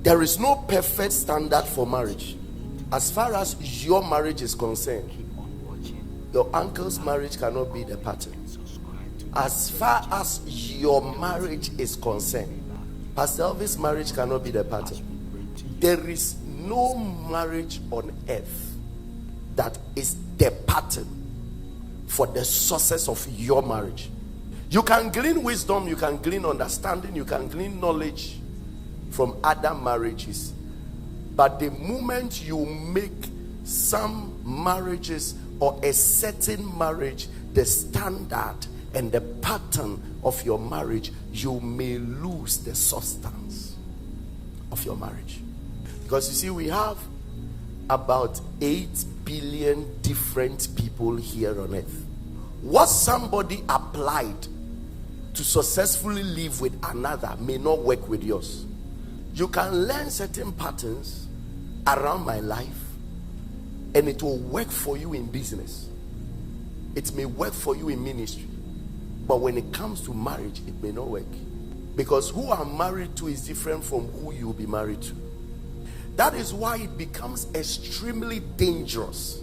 There is no perfect standard for marriage. As far as your marriage is concerned, your uncle's marriage cannot be the pattern. As far as your marriage is concerned, Pastor Elvis' marriage cannot be the pattern. There is no marriage on earth that is the pattern for the success of your marriage. You can glean wisdom, you can glean understanding, you can glean knowledge from other marriages, but the moment you make some marriages or a certain marriage the standard and the pattern of your marriage, you may lose the substance of your marriage. Because you see, we have about 8 billion different people here on earth. What somebody applied to successfully live with another may not work with yours. You can learn certain patterns around my life and it will work for you in business. It may work for you in ministry. But when it comes to marriage, it may not work. Because who I'm married to is different from who you'll be married to. That is why it becomes extremely dangerous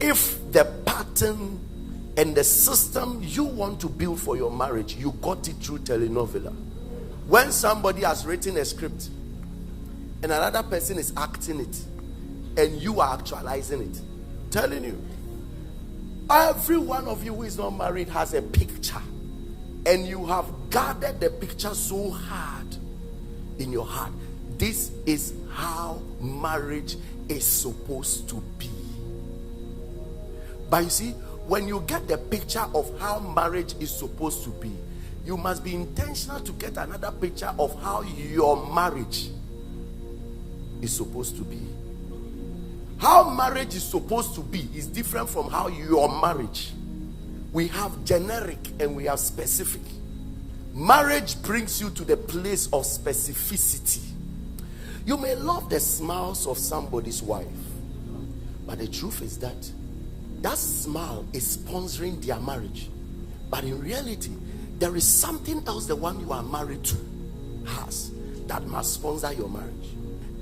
if the pattern and the system you want to build for your marriage, you got it through telenovela. When somebody has written a script and another person is acting it and you are actualizing it, telling you, every one of you who is not married has a picture, and you have gathered the picture so hard in your heart. This is how marriage is supposed to be. But you see, when you get the picture of how marriage is supposed to be, you must be intentional to get another picture of how your marriage is supposed to be. How marriage is supposed to be is different from how your marriage. We have generic and we have specific. Marriage brings you to the place of specificity. You may love the smiles of somebody's wife, but the truth is that that smile is sponsoring their marriage. But in reality, there is something else the one you are married to has that must sponsor your marriage.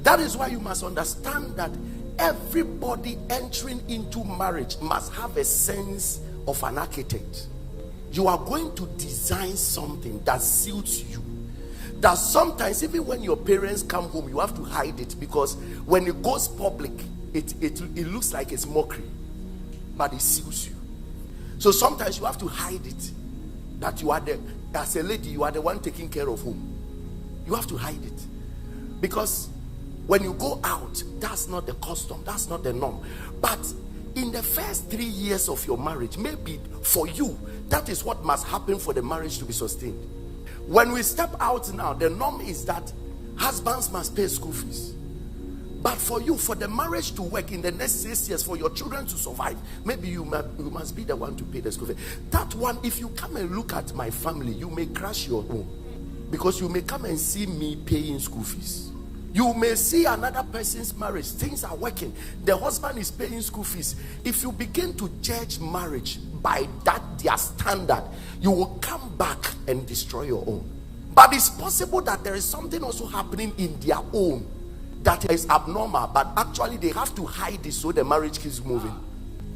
That is why you must understand that everybody entering into marriage must have a sense of an architect. You are going to design something that suits you. That sometimes even when your parents come home, you have to hide it, because when it goes public, it looks like it's mockery, but it suits you. So sometimes you have to hide it, that you are as a lady, you are the one taking care of home. You have to hide it, because when you go out, that's not the custom, that's not the norm. But in the first 3 years of your marriage, maybe for you, that is what must happen for the marriage to be sustained. When we step out now, the norm is that husbands must pay school fees. But for you, for the marriage to work in the next 6 years, for your children to survive, maybe you must be the one to pay the school fee. That one, if you come and look at my family, you may crash your home, because you may come and see me paying school fees. You may see another person's marriage, things are working, the husband is paying school fees. If you begin to judge marriage by that their standard, you will come back and destroy your own. But it's possible that there is something also happening in their own that is abnormal, but actually they have to hide it so the marriage keeps moving.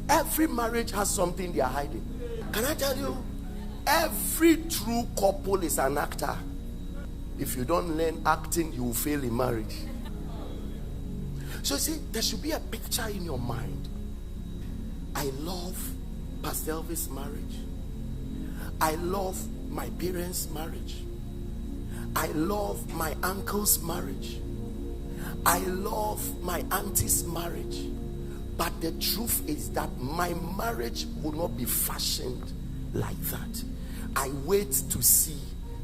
Every marriage has something they are hiding. Can I tell you, every true couple is an actor. If you don't learn acting, you will fail in marriage. So see, there should be a picture in your mind. I love Pastor Elvis' marriage. I love my parents' marriage. I love my uncle's marriage. I love my auntie's marriage. But the truth is that my marriage will not be fashioned like that. I wait to see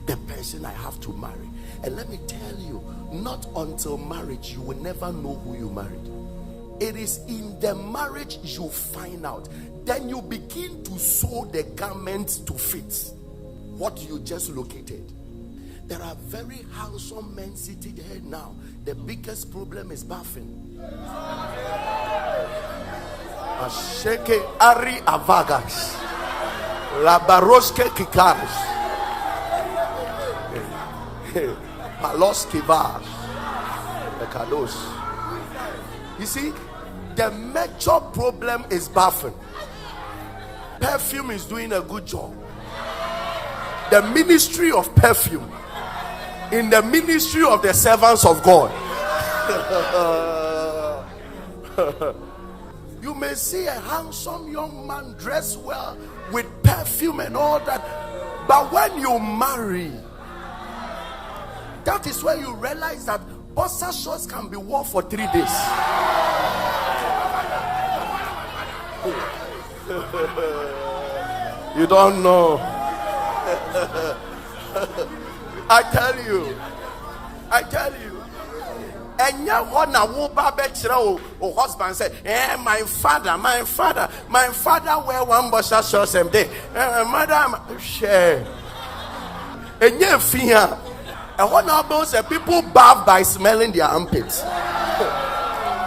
the person I have to marry. And let me tell you, not until marriage you will never know who you married. It is in the marriage you find out. Then you begin to sew the garment to fit what you just located. There are very handsome men sitting here now. The biggest problem is bathing. Asheke Ari Avagas Labaroske Kikaris Palos Kivas You see, the major problem is bathing. Perfume is doing a good job. The ministry of perfume in the ministry of the servants of God. You may see a handsome young man dressed well with perfume and all that, but when you marry, that is when you realize that boxer shorts can be worn for 3 days. You don't know. I tell you. And you want to husband say, my father wear one boxer shorts and day. Madam, share. And you fear. And what about say people bath by smelling their armpits?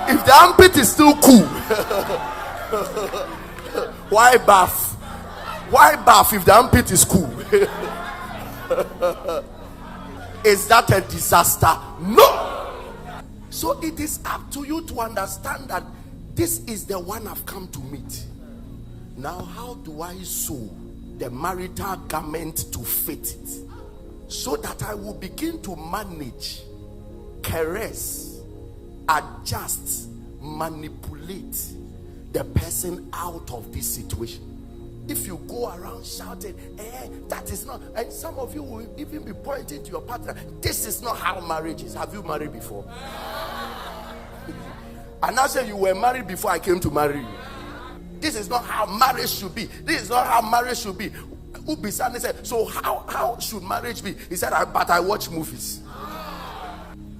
If the armpit is still cool, why bath? Why bath if the armpit is cool? Is that a disaster? No. So it is up to you to understand that this is the one I've come to meet. Now, how do I sew the marital garment to fit it, so that I will begin to manage, caress, adjust, manipulate the person out of this situation? If you go around shouting, that is not, and some of you will even be pointing to your partner, this is not how marriage is. Have you married before? And I say you were married before I came to marry you. This is not how marriage should be. This is not how marriage should be. Ubisani said, so how should marriage be? He said, but I watch movies.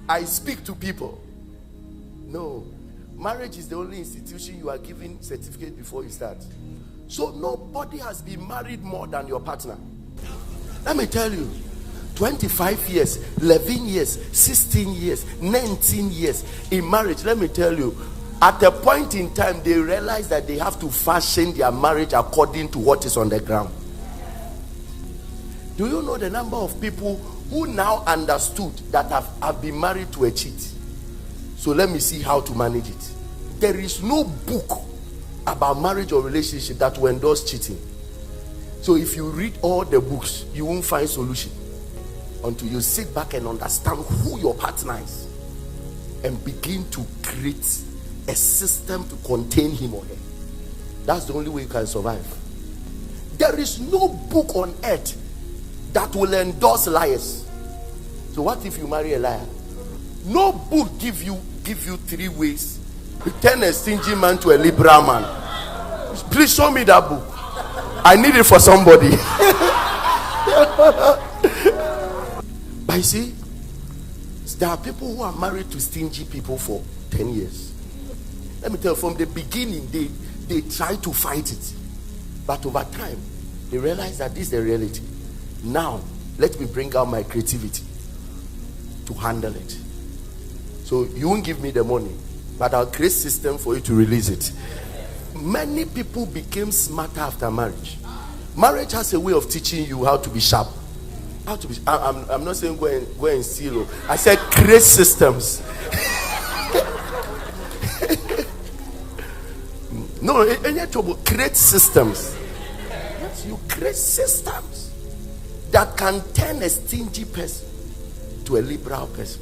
I speak to people. No, marriage is the only institution you are giving certificate before you start. So nobody has been married more than your partner. Let me tell you, 25 years, 11 years, 16 years, 19 years in marriage. Let me tell you, at a point in time, they realize that they have to fashion their marriage according to what is on the ground. Do you know the number of people who now understood that have been married to a cheat? So let me see how to manage it. There is no book about marriage or relationship that will endorse cheating. So if you read all the books, you won't find solution until you sit back and understand who your partner is and begin to create a system to contain him or her. That's the only way you can survive. There is no book on earth that will endorse liars. So what if you marry a liar? No book give you 3 ways to turn a stingy man to a liberal man. Please show me that book. I need it for somebody. But you see, there are people who are married to stingy people for 10 years. Let me tell you, from the beginning, they try to fight it. But over time, they realize that this is the reality. Now, let me bring out my creativity to handle it. So you won't give me the money, but I'll create a system for you to release it. Many people became smarter after marriage. Marriage has a way of teaching you how to be sharp. How to be. I'm not saying go and steal. I said create systems. No, any trouble. Create systems. Yes, you create systems that can turn a stingy person to a liberal person.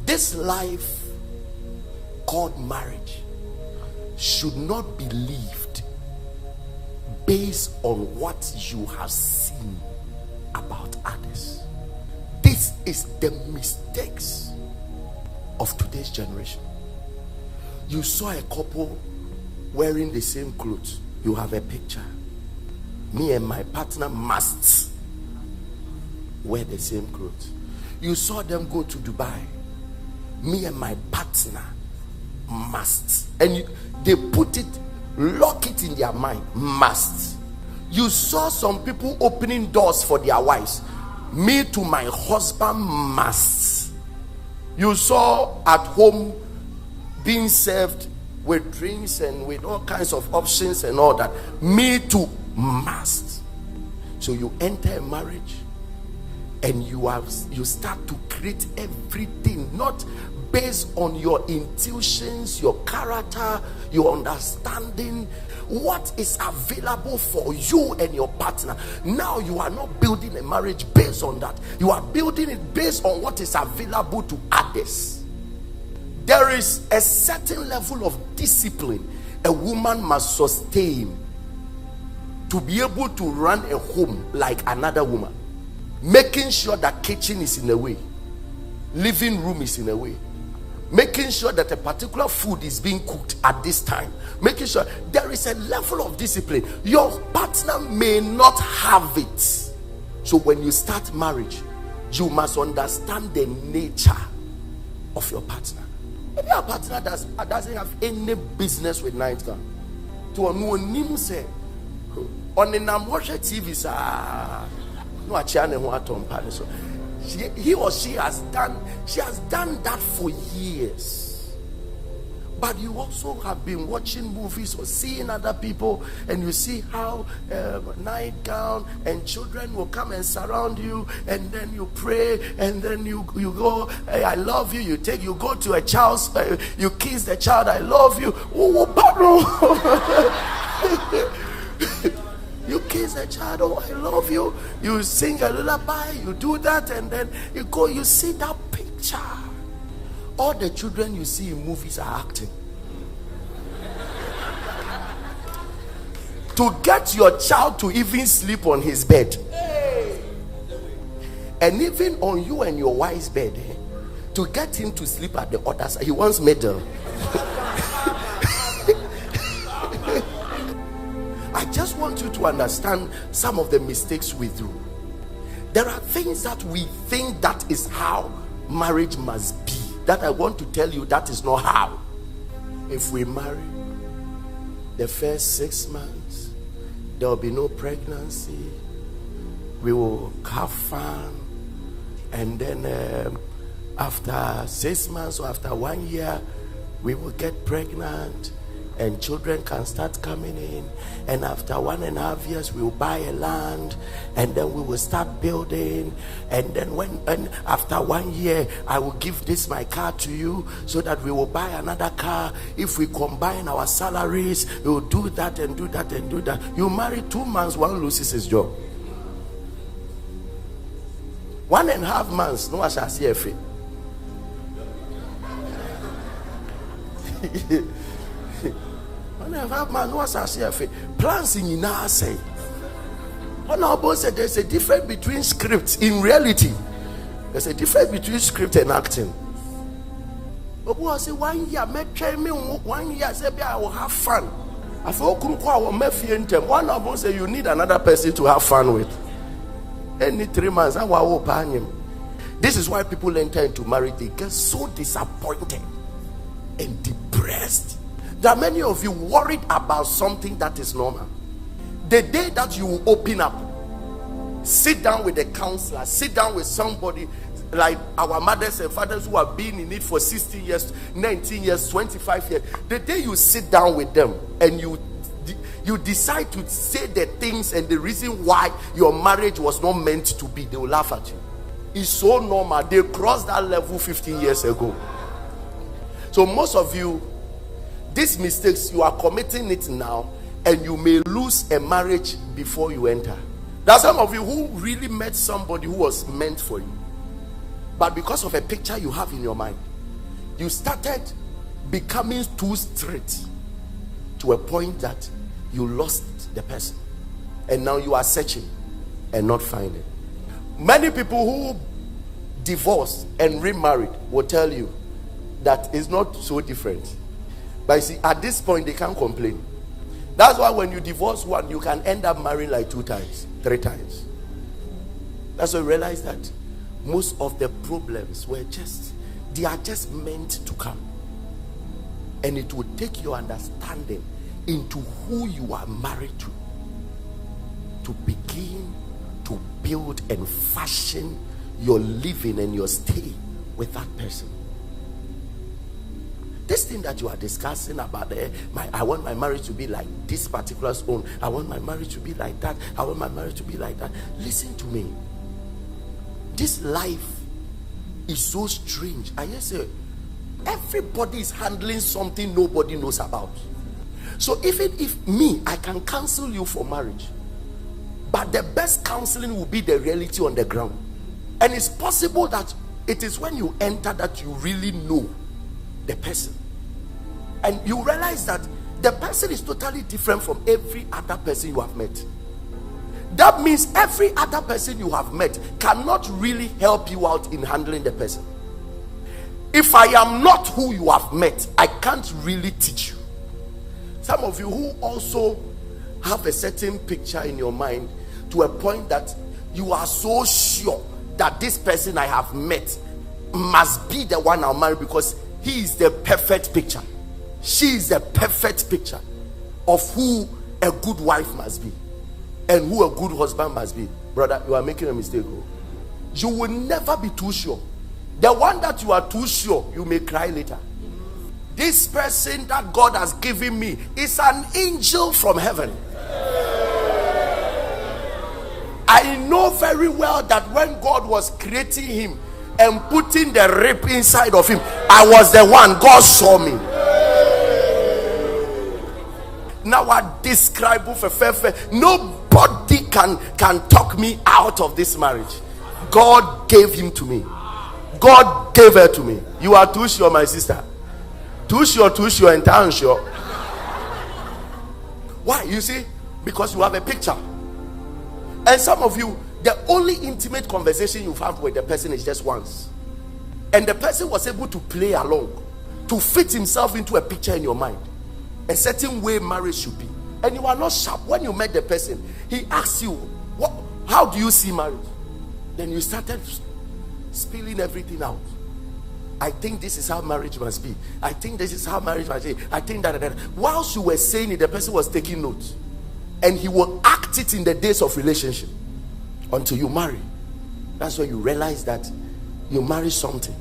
This life called marriage should not be lived based on what you have seen about others. This is the mistakes of today's generation. You saw a couple wearing the same clothes. You have a picture. Me and my partner must wear the same clothes. You saw them go to Dubai. Me and my partner must. And they put it, lock it in their mind. Must. You saw some people opening doors for their wives. Me to my husband must. You saw at home being served with drinks and with all kinds of options and all that. Me too must. So you enter a marriage and you start to create everything, not based on your intuitions, your character, your understanding, what is available for you and your partner. Now you are not building a marriage based on that. You are building it based on what is available to others. There is a certain level of discipline a woman must sustain to be able to run a home like another woman. Making sure that kitchen is in a way, living room is in a way, making sure that a particular food is being cooked at this time, making sure there is a level of discipline. Your partner may not have it. So when you start marriage, you must understand the nature of your partner. Maybe your partner doesn't have any business with night gown. To a new say on the Namwasha TV, so he or she has done that for years. But you also have been watching movies or seeing other people, and you see how nightgown and children will come and surround you, and then you pray, and then you go, hey, I love you. You go to a child's, you kiss the child, I love you. You kiss a child, oh, I love you. You sing a lullaby, you do that, and then you go, you see that picture. All the children you see in movies are acting. To get your child to even sleep on his bed, and even on you and your wife's bed, to get him to sleep at the other side, he wants middle. I just want you to understand some of the mistakes we do. There are things that we think that is how marriage must be, that I want to tell you that is not how. If we marry, the first 6 months there will be no pregnancy, we will have fun, and then after 6 months or after 1 year we will get pregnant, and children can start coming in, and after 1.5 years we will buy a land, and then we will start building, and then and after 1 year I will give this my car to you so that we will buy another car. If we combine our salaries, we will do that and do that and do that. You marry 2 months, one loses his job. 1.5 months, no one shall see a fee. Plans in our say. Honorable said there's a difference between scripts. In reality, there's a difference between script and acting. But say 1 year, me 1 year, say I will have fun. I feel one of us say you need another person to have fun with. Any 3 months, I will open him. This is why people enter into marriage, they get so disappointed and depressed. There are many of you worried about something that is normal. The day that you will open up, sit down with a counselor, sit down with somebody like our mothers and fathers who have been in it for 16 years, 19 years, 25 years. The day you sit down with them and you decide to say the things and the reason why your marriage was not meant to be, they will laugh at you. It's so normal. They crossed that level 15 years ago. So most of you, these mistakes, you are committing it now, and you may lose a marriage before you enter. There are some of you who really met somebody who was meant for you, but because of a picture you have in your mind, you started becoming too straight to a point that you lost the person, and now you are searching and not finding. Many people who divorced and remarried will tell you that it's not so different. But you see, at this point, they can't complain. That's why when you divorce one, you can end up marrying like 2 times, 3 times. That's why you realize that most of the problems they are just meant to come. And it will take your understanding into who you are married to begin to build and fashion your living and your stay with that person. This thing that you are discussing about, I want my marriage to be like this particular own. I want my marriage to be like that. I want my marriage to be like that. Listen to me. This life is so strange. I just say, Everybody is handling something nobody knows about. So even if me, I can counsel you for marriage, but the best counseling will be the reality on the ground. And it's possible that it is when you enter that you really know the person, and you realize that the person is totally different from every other person you have met. That means every other person you have met cannot really help you out in handling the person. If I am not who you have met, I can't really teach you. Some of you who also have a certain picture in your mind to a point that you are so sure that this person I have met must be the one I'll marry because he is the perfect picture. She is the perfect picture of who a good wife must be and who a good husband must be. Brother, you are making a mistake. You will never be too sure. The one that you are too sure, you may cry later. This person that God has given me is an angel from heaven. I know very well that when God was creating him and putting the rib inside of him, I was the one. God saw me. Now I describe nobody can talk me out of this marriage. God gave him to me. God gave her to me. You are too sure, my sister. Too sure, and unsure. Why? You see, because you have a picture. And some of you, the only intimate conversation you've had with the person is just once, and the person was able to play along, to fit himself into a picture in your mind, a certain way marriage should be. And you are not sharp. When you met the person, he asked you, how do you see marriage? Then you started spilling everything out. I think this is how marriage must be. I think this is how marriage must be. I think that. Whilst you were saying it, the person was taking notes. And he will act it in the days of relationship until you marry. That's when you realize that you marry something.